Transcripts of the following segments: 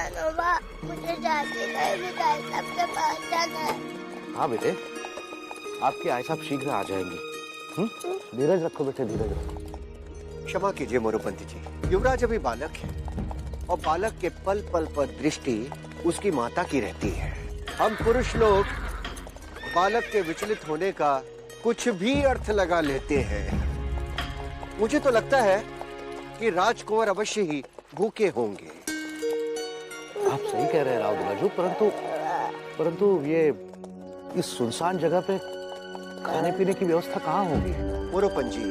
मामा, मुझे दादी नहीं मिठाई सबके पास जाना है। हाँ बेटे, आपके आई साहब शीघ्र आ जाएंगे। धीरज रखो बेटे, धीरज रखो। क्षमा कीजिए मोरोपंत जी, युवराज अभी बालक है और बालक के पल पल पर दृष्टि उसकी माता की रहती है। हम पुरुष लोग बालक के विचलित होने का कुछ भी अर्थ लगा लेते हैं। मुझे तो लगता है कि राजकुमार अवश्य ही भूखे होंगे। आप सही कह रहे हैं राव दुलाजू, परंतु ये इस सुनसान जगह पे खाने पीने की व्यवस्था कहाँ होगी? मोरोपंत जी,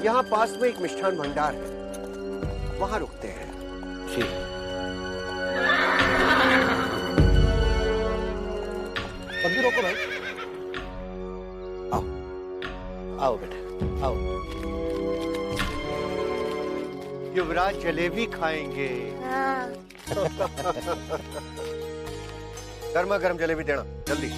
यहाँ पास में एक मिष्ठान भंडार है, वहां रुकते हैं। जी। तब भी रोको भाई। आओ, आओ बेटे, आओ। युवराज जलेबी खाएंगे। हाँ। गर्मा गर्म जलेबी देना जल्दी।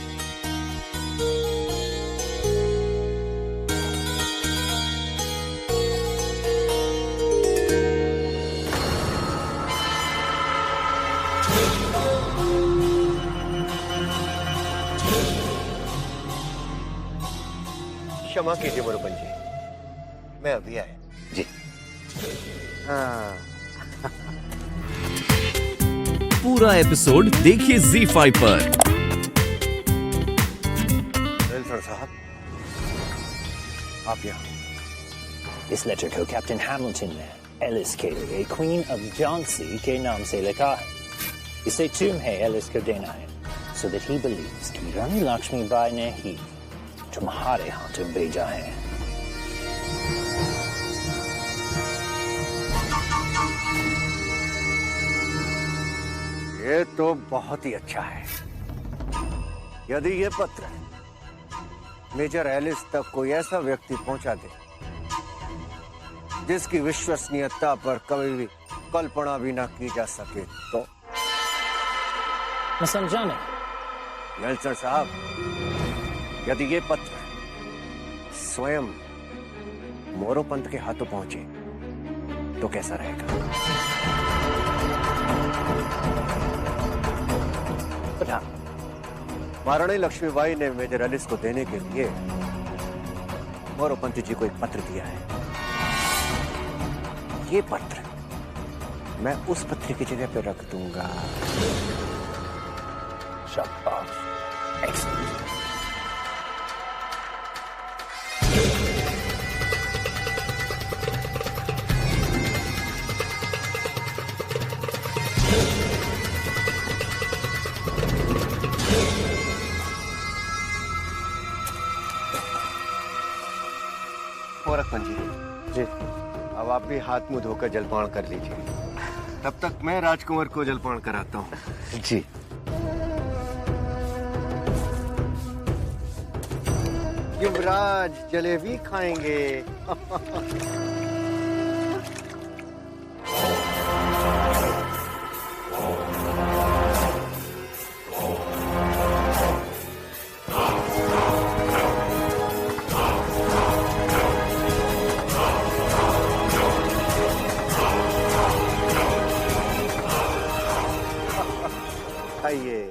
क्षमा कीजिए मोरोपंत जी, मैं अभी आया। जी। हाँ। पूरा एपिसोड देखिए ZEE5 पर। वेल्सन साहब, आप यहाँ। इस लेटर को कैप्टन हैमिल्टन ने एलिस के लिए क्वीन ऑफ जॉन्सी के नाम से लिखा है। इसे तुम्हें एलिस को देना है, so that he believes कि रानी लक्ष्मीबाई ने ही तुम्हारे हाथों भेजा है। ये तो बहुत ही अच्छा है। यदि ये पत्र मेजर एलिस तक कोई ऐसा व्यक्ति पहुंचा दे जिसकी विश्वसनीयता पर कभी भी कल्पना भी ना की जा सके तो। मैं समझा नहीं। वेल्सन साहब, यदि ये पत्र स्वयं मोरोपंत के हाथों पहुंचे तो कैसा रहेगा? बता। महारानी लक्ष्मीबाई ने मेजर एलिस को देने के लिए मोरोपंत जी को एक पत्र दिया है। ये पत्र मैं उस पत्र की जगह पे रख दूंगा। शाबाश, एक्सीलेंट। मोरोपंत जी, अब आप भी हाथ मुंह धोकर जलपान कर लीजिए। तब तक मैं राजकुमार को जलपान कराता हूँ। जी। युवराज जलेबी खाएंगे। खाइए।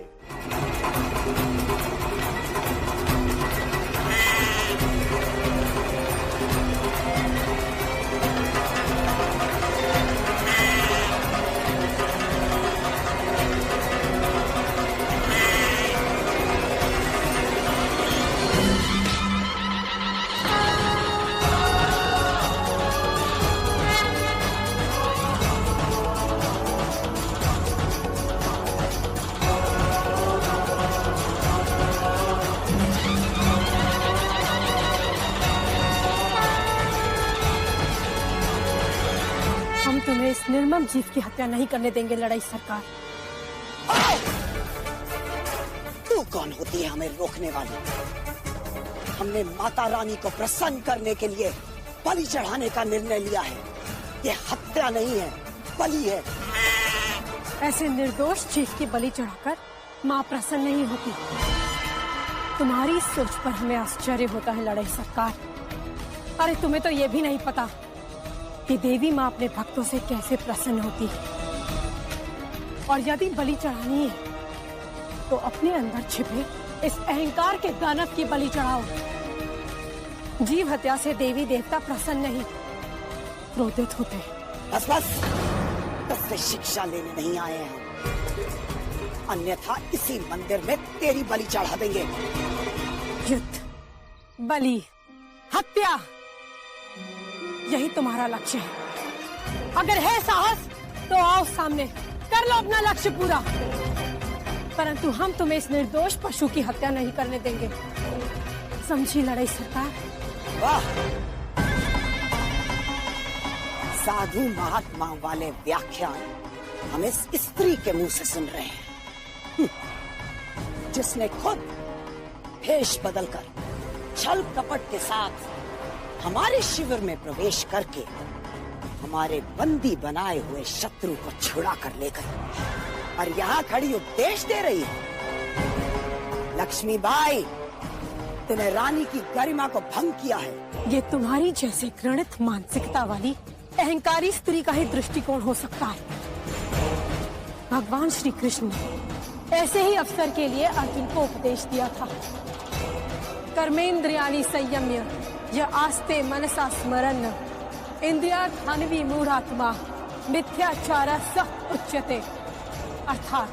हम तुम्हें इस निर्मम जीव की हत्या नहीं करने देंगे लड़ाई सरकार। तू कौन होती है हमें रोकने वाली? हमने माता रानी को प्रसन्न करने के लिए बलि चढ़ाने का निर्णय लिया है। ये हत्या नहीं है, बलि है। ऐसे निर्दोष जीव की बलि चढ़ाकर माँ प्रसन्न नहीं होती। तुम्हारी सोच पर हमें आश्चर्य होता है लड़ाई सरकार। अरे तुम्हें तो ये भी नहीं पता कि देवी माँ अपने भक्तों से कैसे प्रसन्न होती है। और यदि बलि चढ़ानी है तो अपने अंदर छिपे इस अहंकार के दानव की बलि चढ़ाओ। जीव हत्या से देवी देवता प्रसन्न नहीं, क्रोधित होते हैं। बस बस, इससे शिक्षा लेने नहीं आए हैं, अन्यथा इसी मंदिर में तेरी बलि चढ़ा देंगे। युद्ध, बलि, हत्या, यही तुम्हारा लक्ष्य है। अगर है साहस तो आओ सामने, कर लो अपना लक्ष्य पूरा। परंतु हम तुम्हें इस निर्दोष पशु की हत्या नहीं करने देंगे, समझी लड़ाई सरकार? वाह, साधु महात्मा वाले व्याख्यान हम इस स्त्री के मुंह से सुन रहे हैं, जिसने खुद भेष बदलकर छल कपट के साथ हमारे शिविर में प्रवेश करके हमारे बंदी बनाए हुए शत्रु को छुड़ा कर ले गई और यहाँ खड़ी उपदेश दे रही है। लक्ष्मीबाई, तूने रानी की गरिमा को भंग किया है। ये तुम्हारी जैसे घृणित मानसिकता वाली अहंकारी स्त्री का ही दृष्टिकोण हो सकता है। भगवान श्री कृष्ण ने ऐसे ही अवसर के लिए अर्जुन को उपदेश दिया था। कर्मेंद्रियाणि संयम्य य आस्ते मनसा स्मरन् इंद्रियार्थान्वी मूढ़ात्मा मिथ्याचारः स उच्यते। अर्थात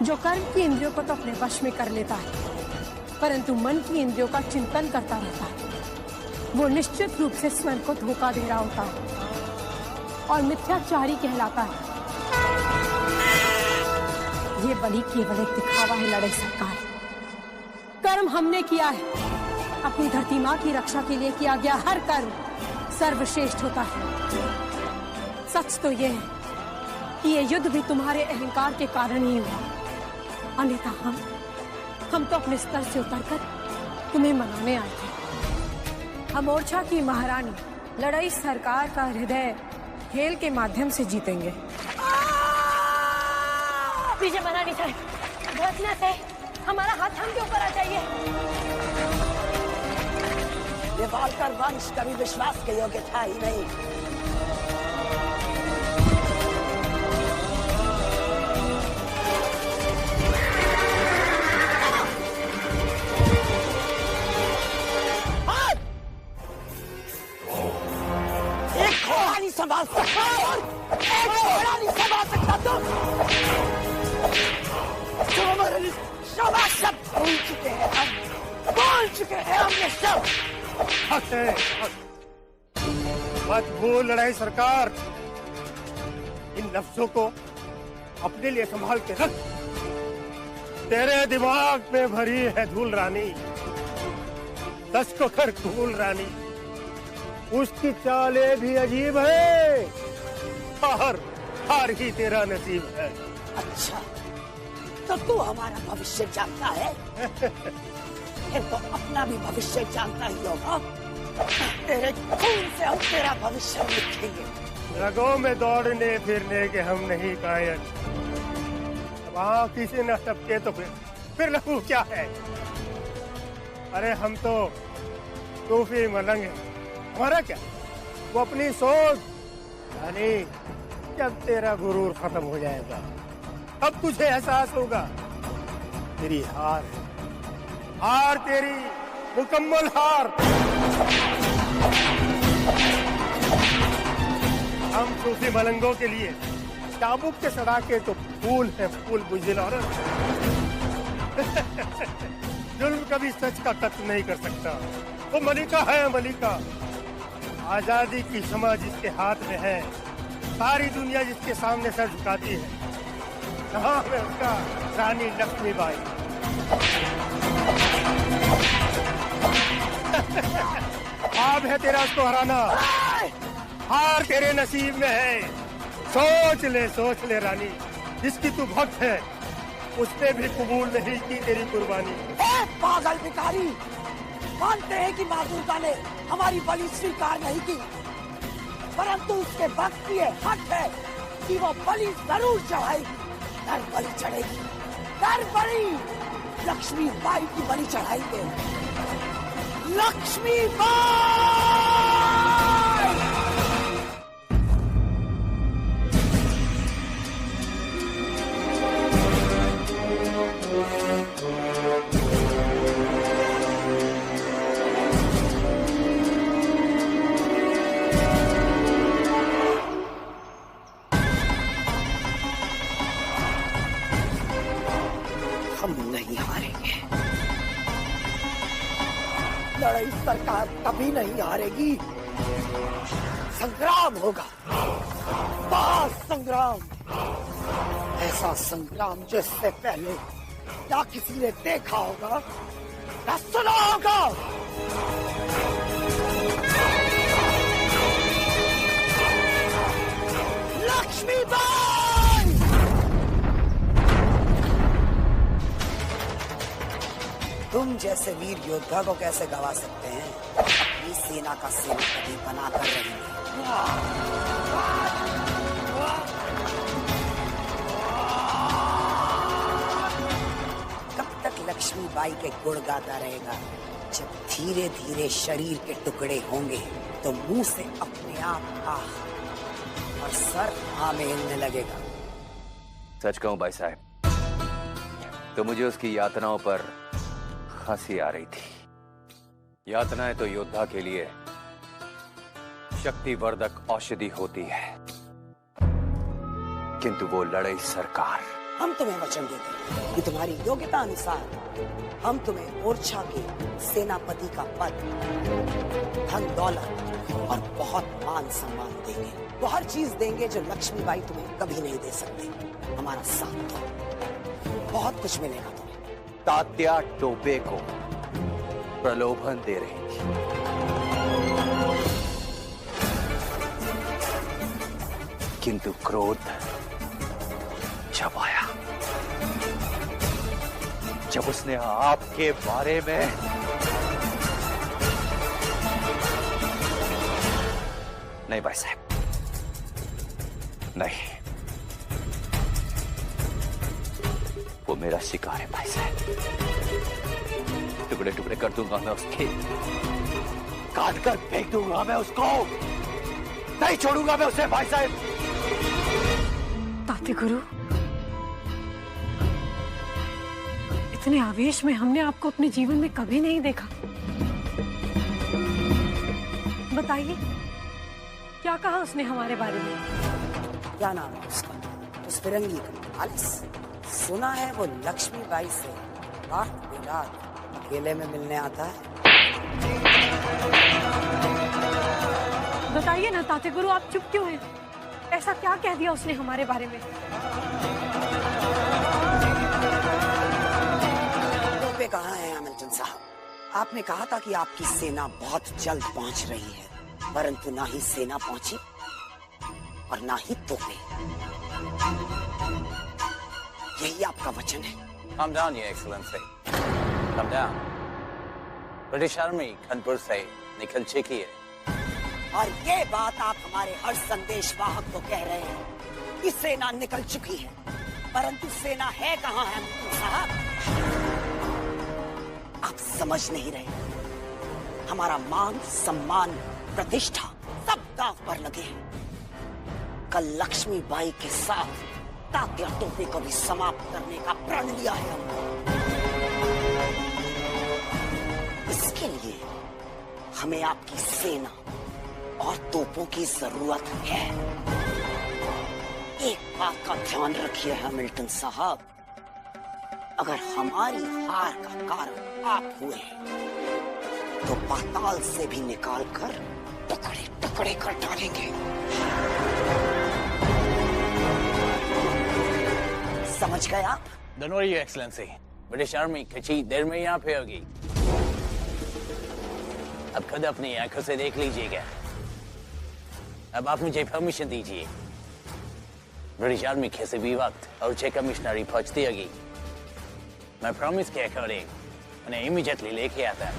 जो कर्म की इंद्रियों को तो अपने वश में कर लेता है, परंतु मन की इंद्रियों का चिंतन करता रहता है, वो निश्चित रूप से स्वयं को धोखा दे रहा होता है और मिथ्याचारी कहलाता है। ये बलि केवल एक दिखावा है लड़ाई सरकार। कर्म हमने किया है, अपनी धरती माँ की रक्षा के लिए किया गया हर कर्म सर्वश्रेष्ठ होता है। सच तो ये है कि ये युद्ध भी तुम्हारे अहंकार के कारण ही हुआ, अन्यथा हम तो अपने स्तर से उतरकर तुम्हें मनाने आए थे। हम ओरछा की महारानी लड़ाई सरकार का हृदय खेल के माध्यम से जीतेंगे। पीछे महारानी सर, भड़कना से हमारा हाथ हम के ऊपर आ जाइए। ये वालकर वंश कभी विश्वास के योग्य था ही नहीं। एक घोड़ा नहीं संभाल सकता और एक घोड़ा नहीं संभाल सकता तुम हमारे शब्द भूल चुके हैं, हम बोल चुके हैं, हमने सब मत भूल लड़ाई सरकार, इन लफ्जों को अपने लिए संभाल के रख। तेरे दिमाग में भरी है धूल रानी, सच को कर कबूल रानी, उसकी चालें भी अजीब है और हार ही तेरा नसीब है। अच्छा, तो तू हमारा भविष्य जानता है? फिर तो अपना भी भविष्य जानता ही होगा। तेरे खून से हम तेरा भविष्य लिखेंगे। रगों में दौड़ने फिरने के हम नहीं कायल, वहाँ किसी न टपके तो फिर लहू क्या है? अरे हम तो सूफी मलंग हैं, हमारा क्या? वो अपनी सोच यानी जब तेरा गुरूर खत्म हो जाएगा तब तुझे एहसास होगा तेरी हार है, हार तेरी मुकम्मल हार। हम सूफी मलंगों के लिए चाबुक के सड़ाके तो फूल है, फूल बुझिल औरत। जुल्म कभी सच का कत्ल नहीं कर सकता। वो मलिका है, मलिका। आजादी की शमा जिसके हाथ में है, सारी दुनिया जिसके सामने सर झुकाती है, कहाँ है उसका रानी लक्ष्मीबाई। ख्वाब है तेरा उसको हराना, हार तेरे नसीब में है। सोच ले रानी, जिसकी तू भक्त है उसने भी कबूल नहीं की तेरी कुर्बानी। पागल भिखारी, मानते हैं कि माँ दुर्गा ने हमारी बलि स्वीकार नहीं की, परंतु उसके भक्त की हक है कि वो बलि जरूर चढ़ाएगी। दर बलि चढ़ेगी, दर बलि लक्ष्मी बाई की बलि चढ़ाएंगे। लक्ष्मी बाई लड़ाई सरकार कभी नहीं हारेगी। संग्राम होगा, महासंग्राम, ऐसा संग्राम जिससे पहले ना किसी ने देखा होगा ना सुना होगा। लक्ष्मीबाई! तुम जैसे वीर योद्धा को कैसे गवा सकते हैं? अपनी सेना का सेनापति बनाकर रहेंगे। कब तक लक्ष्मीबाई के गुण गाता रहेगा? जब धीरे धीरे शरीर के टुकड़े होंगे तो मुंह से अपने आप आह और सर हाँ में हिलने लगेगा। सच कहूं भाई साहब, तो मुझे उसकी यातनाओं पर हंसी आ रही थी। यातनाएं तो योद्धा के लिए शक्तिवर्धक औषधि होती है, किंतु वो लड़ाई सरकार। हम तुम्हें वचन देते हैं कि तुम्हारी योग्यता अनुसार हम तुम्हें ओरछा के सेनापति का पद, धन दौलत और बहुत मान सम्मान देंगे। वो हर चीज देंगे जो लक्ष्मीबाई तुम्हें कभी नहीं दे सकते। हमारा साथ दो, बहुत कुछ मिलेगा तुम्हें। तात्या टोपे को प्रलोभन दे रही थी, किंतु क्रोध जब आया, जब उसने आपके बारे में नहीं भाई साहब, नहीं, वो मेरा शिकार है भाई साहब। टुकड़े टुकड़े कर दूंगा मैं उसके, काट कर फेंक दूंगा मैं उसको, नहीं छोड़ूंगा मैं उसे भाई साहब। ताते गुरु, इतने आवेश में हमने आपको अपने जीवन में कभी नहीं देखा। बताइए, क्या कहा उसने हमारे बारे में? क्या नाम है उसका? उस फिरंगी का आलिस। सुना है वो लक्ष्मीबाई से रात बेरात अकेले में मिलने आता है। बताइए ना ताते गुरु, आप चुप क्यों हैं? ऐसा क्या कह दिया उसने हमारे बारे में? टोपे कहाँ है हैमिल्टन साहब? आपने कहा था कि आपकी सेना बहुत जल्द पहुंच रही है, परंतु ना ही सेना पहुंची और ना ही तोपे। यही आपका वचन है? Calm down, Your Excellency. Calm down. British Army Kanpur से निकल चुकी है। और ये बात आप हमारे हर संदेशवाहक को कह रहे हैं कि सेना निकल चुकी है, परंतु सेना है कहाँ है साहब? आप समझ नहीं रहे। हमारा मान, सम्मान, प्रतिष्ठा सब दांव पर लगे हैं। कल लक्ष्मीबाई के साथ तात्या टोपे को भी समाप्त करने का प्रण लिया है हमने। इसके लिए हमें आपकी सेना और तोपों की जरूरत है। एक बात का ध्यान रखिए हैमिल्टन साहब, अगर हमारी हार का कारण आप हुए तो पाताल से भी निकालकर टुकड़े टुकड़े कर डालेंगे। समझ गए आप? Don't worry, Your Excellency. British army कुछ ही देर में यहाँ पे होगी। अब खुद अपनी आंखों से देख लीजिएगा। अब आप मुझे परमिशन दीजिए। ब्रिटिश आर्मी किसी भी वक्त और छह कमिश्नरी पहुंचती होगी, मैं प्रॉमिस के अकॉर्डिंग उन्हें इमीडिएटली लेके आता हूँ।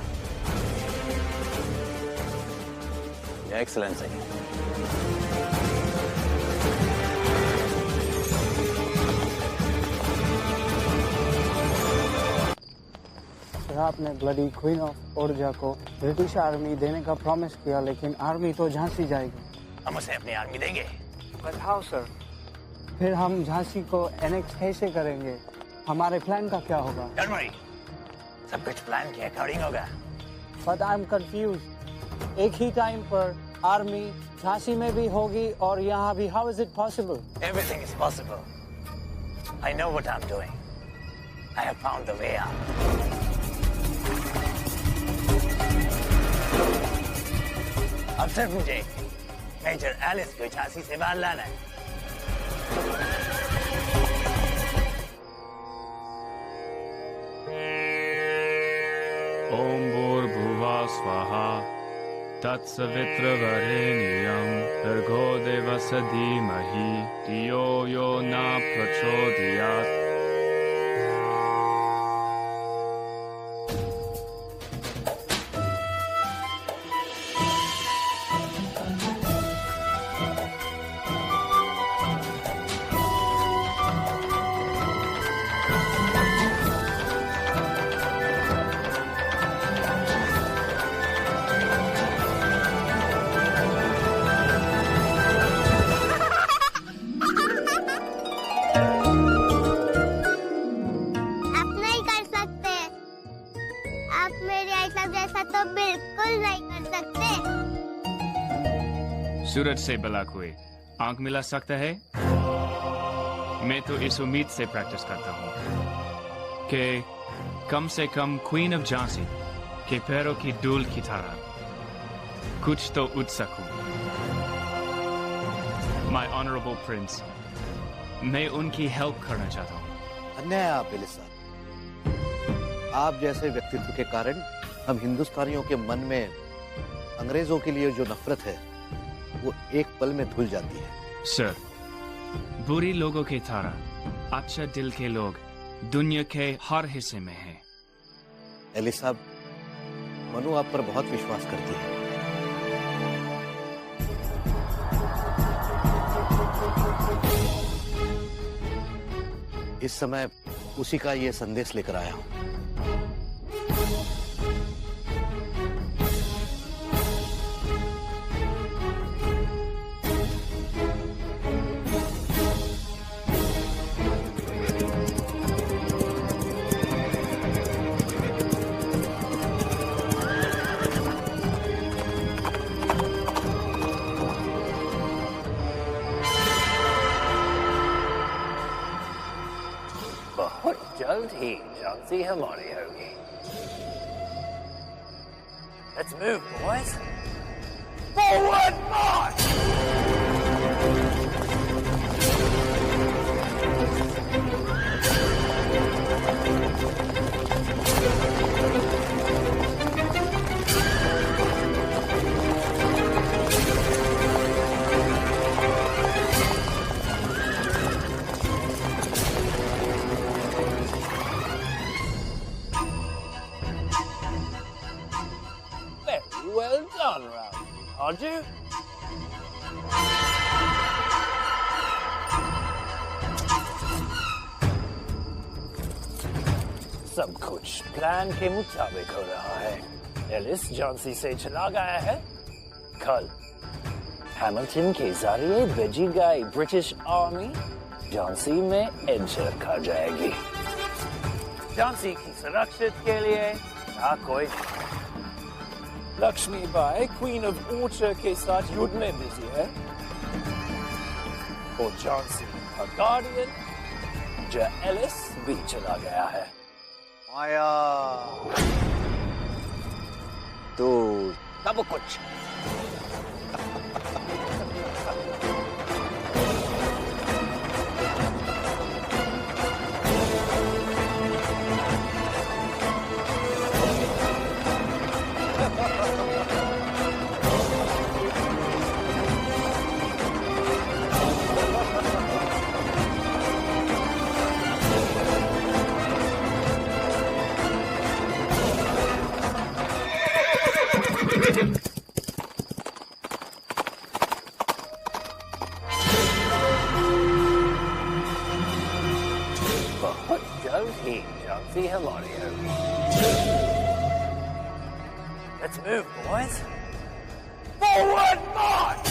Your Excellency. आपने ब्लडी क्वीन ऑफ ओरछा को ब्रिटिश आर्मी देने का प्रॉमिस किया, लेकिन आर्मी तो झांसी जाएगी। हम उसे अपनी आर्मी देंगे। But how sir? फिर हम झांसी को एनेक्स कैसे करेंगे? हमारे प्लान का क्या होगा? Don't worry, सब कुछ प्लान के अकॉर्डिंग होगा। But I am confuse. एक ही टाइम पर आर्मी झांसी में भी होगी और यहाँ भी। How is it possible? Everything is possible. I know what I'm doing. I have found the way out. अब सिर्फ मुझे मेजर एलिस को झांसी से बाहर लाना है। ओम भूर्भुवः स्वाहा तत्सवितृवरेण्यं भर्गो देवस्य धीमहि धियो यो न प्रचोदयात्। सूरज से भला कोई आंख मिला सकता है? मैं तो इस उम्मीद से प्रैक्टिस करता हूँ कि कम से कम क्वीन ऑफ झांसी के पैरों की धूल की तरह कुछ तो उठ सकूं। माय ऑनरेबल प्रिंस, मैं उनकी हेल्प करना चाहता हूँ। अन्याय आप एलिस साहब, आप जैसे व्यक्तित्व के कारण हम हिंदुस्तानियों के मन में अंग्रेजों के लिए जो नफरत है वो एक पल में धुल जाती है। सर, बुरी लोगों की तरह अच्छा दिल के लोग दुनिया के हर हिस्से में हैं। एलिस साहब, मनु आप पर बहुत विश्वास करती है। इस समय उसी का ये संदेश लेकर आया हूं। जल्द ही झांसी हमारी होगी। Let's move, boys. Forward march! Well done, Ralph. Aren't you? सब कुछ प्लान के मुताबिक हो रहा है। एलिस झांसी से चला गया है। कल हैमिल्टन के जरिए भेजी गई ब्रिटिश आर्मी झांसी में एंटर कर जाएगी। झांसी की सुरक्षा के लिए कोई Lakshmi Bai queen of Archer के साथ युद्ध में बिजी है और झांसी का गार्डियन जो एलिस भी चला गया है। माया तो सब कुछ बहुत जल्द ही झांसी हमारी होगी। Let's move, boys. Forward march!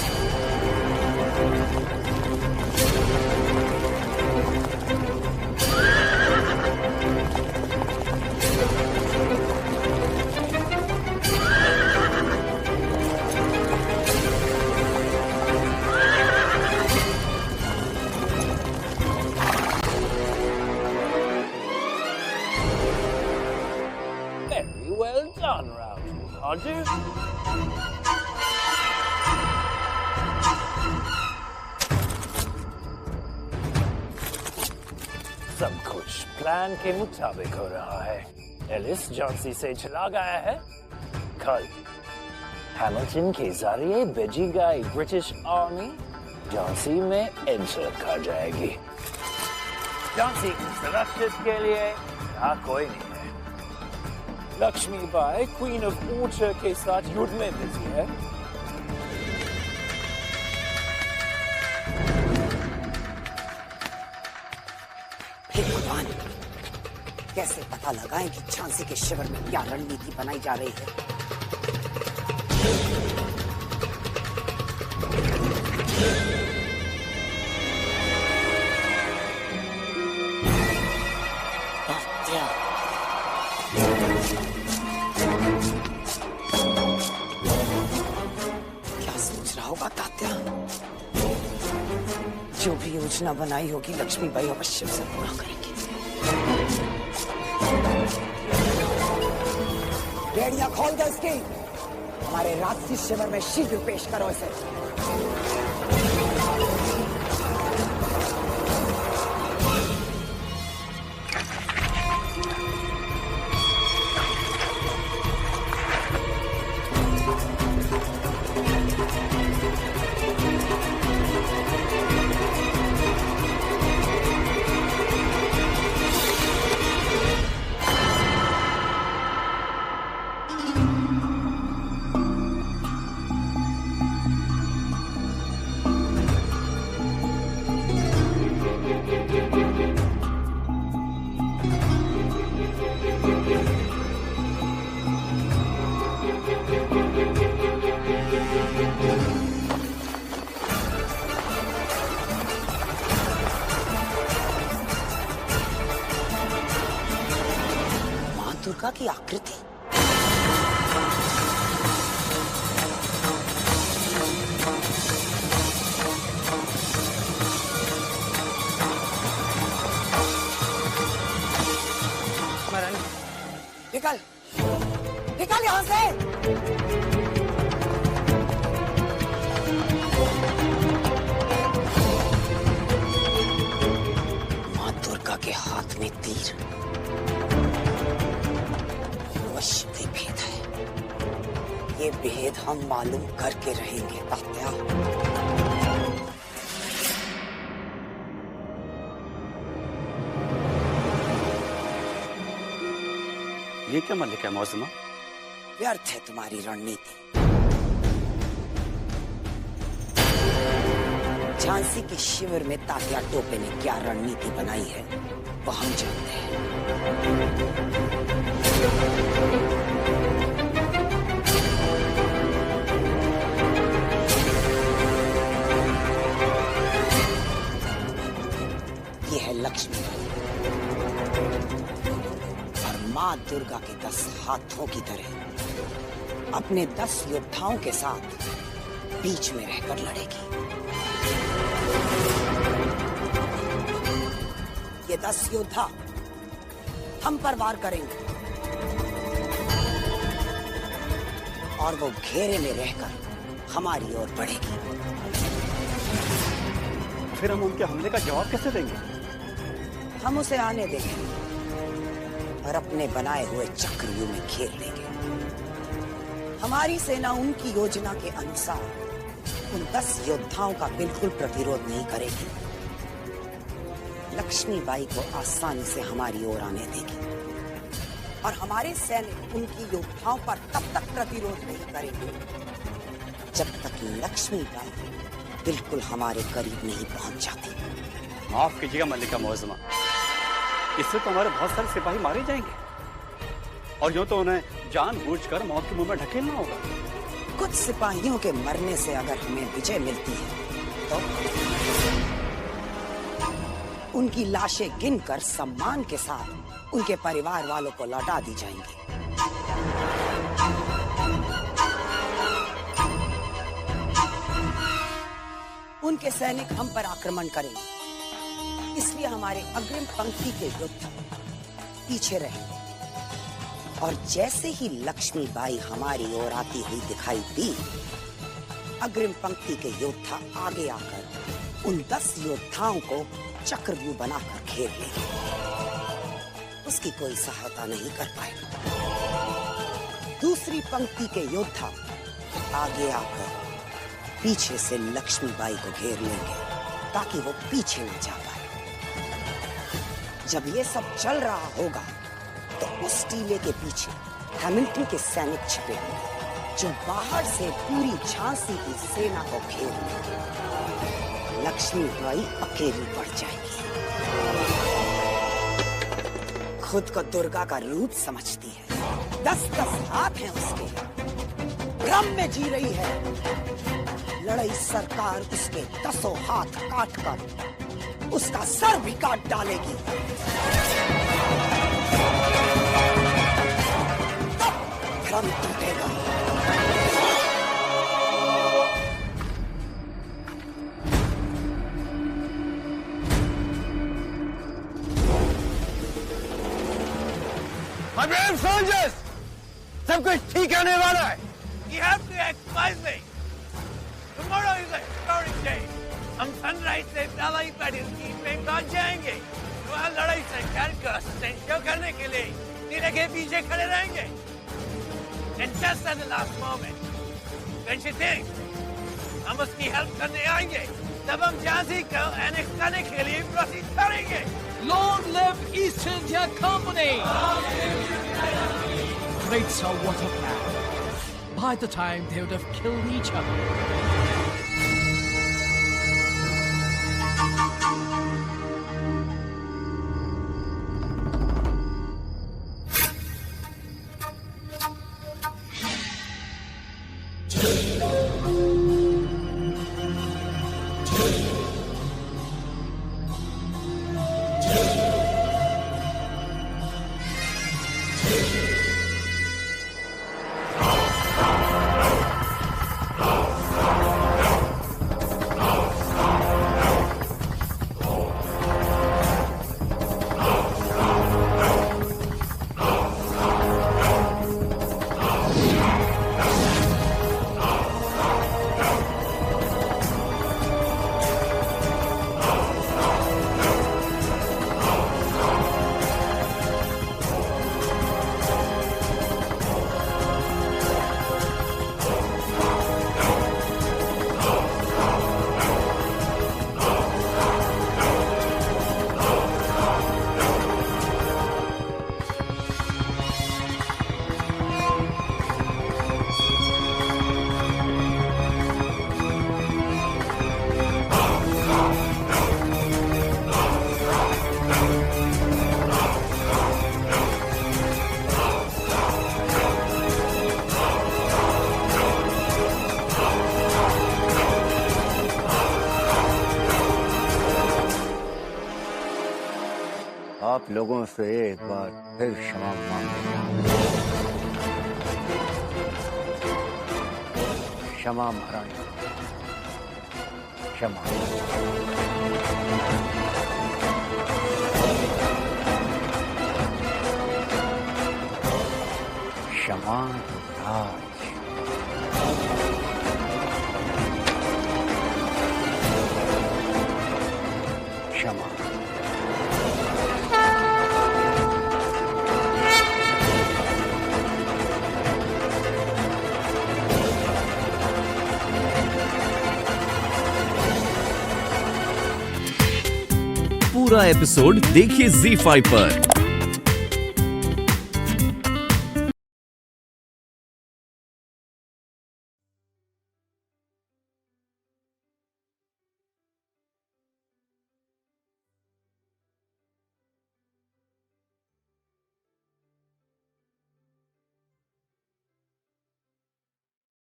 Very well done, Ralph. Aren't you? सब कुछ प्लान के मुताबिक हो रहा है। एलिस जॉन्सी से चला गया है। कल हैमिल्टन के जरिए भेजी गई ब्रिटिश आर्मी जॉन्सी में एंटर कर जाएगी। जॉन्सी की सुरक्षा के लिए कोई नहीं है। लक्ष्मीबाई क्वीन ऑफ ऑर्चर के साथ युद्ध में बिजी है। हे भगवान, कैसे पता लगाएं कि झांसी के शिविर में क्या रणनीति बनाई जा रही है। क्या सोच रहा होगा तात्या? जो भी योजना बनाई होगी लक्ष्मीबाई अवश्य उसे पूरा करेंगे। रेडिया खोल दो इसकी। हमारे राजसी शिविर में शीघ्र पेश करो इसे। दुर्गा की आकृति। निकल, निकल यहां से। मां दुर्गा के हाथ में तीर अवश्य भेद है। ये भेद हम मालूम करके रहेंगे तात्या। ये क्या मल्लिका मौसमा? व्यर्थ है तुम्हारी रणनीति। झांसी के शिविर में तात्या टोपे ने क्या रणनीति बनाई है वो हम जानते हैं। ये है लक्ष्मी और मां दुर्गा के 10 हाथों की तरह अपने 10 योद्धाओं के साथ बीच में रहकर लड़ेगी। ये 10 योद्धा हम पर वार करेंगे और वो घेरे में रहकर हमारी ओर बढ़ेगी। फिर हम उनके हमले का जवाब कैसे देंगे? हम उसे आने देंगे और अपने बनाए हुए चक्रव्यूह में घेर लेंगे। हमारी सेना उनकी योजना के अनुसार उन 10 योद्धाओं का बिल्कुल प्रतिरोध नहीं करेगी। लक्ष्मीबाई को आसानी से हमारी ओर आने देगी और हमारे सैनिक उनकी योद्धाओं पर तब तक प्रतिरोध नहीं करेंगे जब तक लक्ष्मीबाई बिल्कुल हमारे करीब नहीं पहुंच जाती। माफ कीजिएगा मल्लिका मौसमा, इससे तो हमारे बहुत सारे सिपाही मारे जाएंगे और यूं तो उन्हें जानबूझकर मौत के मुंह में ढकेलना होगा। कुछ सिपाहियों के मरने से अगर हमें विजय मिलती है तो उनकी लाशें गिनकर सम्मान के साथ उनके परिवार वालों को लौटा दी जाएंगी। उनके सैनिक हम पर आक्रमण करेंगे, इसलिए हमारे अग्रिम पंक्ति के योद्धा पीछे रहेंगे और जैसे ही लक्ष्मीबाई हमारी ओर आती हुई दिखाई दी, अग्रिम पंक्ति के योद्धा आगे आकर उन 10 योद्धाओं को चक्रव्यूह बनाकर घेर लेंगे। उसकी कोई सहायता नहीं कर पाएगा। दूसरी पंक्ति के योद्धा आगे आकर पीछे से लक्ष्मीबाई को घेर लेंगे ताकि वो पीछे न जा पाए। जब ये सब चल रहा होगा तो उस टीले के पीछे हैमिल्टन के सैनिक छिपे होंगे जो बाहर से पूरी झांसी की सेना को घेर लेंगे। लक्ष्मीबाई अकेली पड़ जाएगी। खुद को दुर्गा का रूप समझती है। 10-10 हाथ हैं उसके। भ्रम में जी रही है। लड़ाई सरकार उसके 10 हाथ काट कर उसका सर भी काट डालेगी। तब भ्रम टूटेगा। My brave soldiers, सब कुछ ठीक आने वाला है। You have to act wisely. Tomorrow is a historic day. हम सनराइज से दवाई पड़ी में पहुंच जाएंगे। वहाँ लड़ाई से कर शो करने के लिए नीले के पीछे खड़े रहेंगे। And just at the last moment, when she thinks हम उसकी हेल्प करने आएंगे, तब हम झांसी को एनेक्स करने के लिए प्रोसीड करेंगे। Long live East India Company! Great Sir, what a plan. By the time they would have killed each other. आप लोगों से एक बार फिर क्षमा मांगता हूं। क्षमा महारानी, क्षमा। क्षमा राज। क्षमा। पूरा एपिसोड देखिए ZEE5 पर।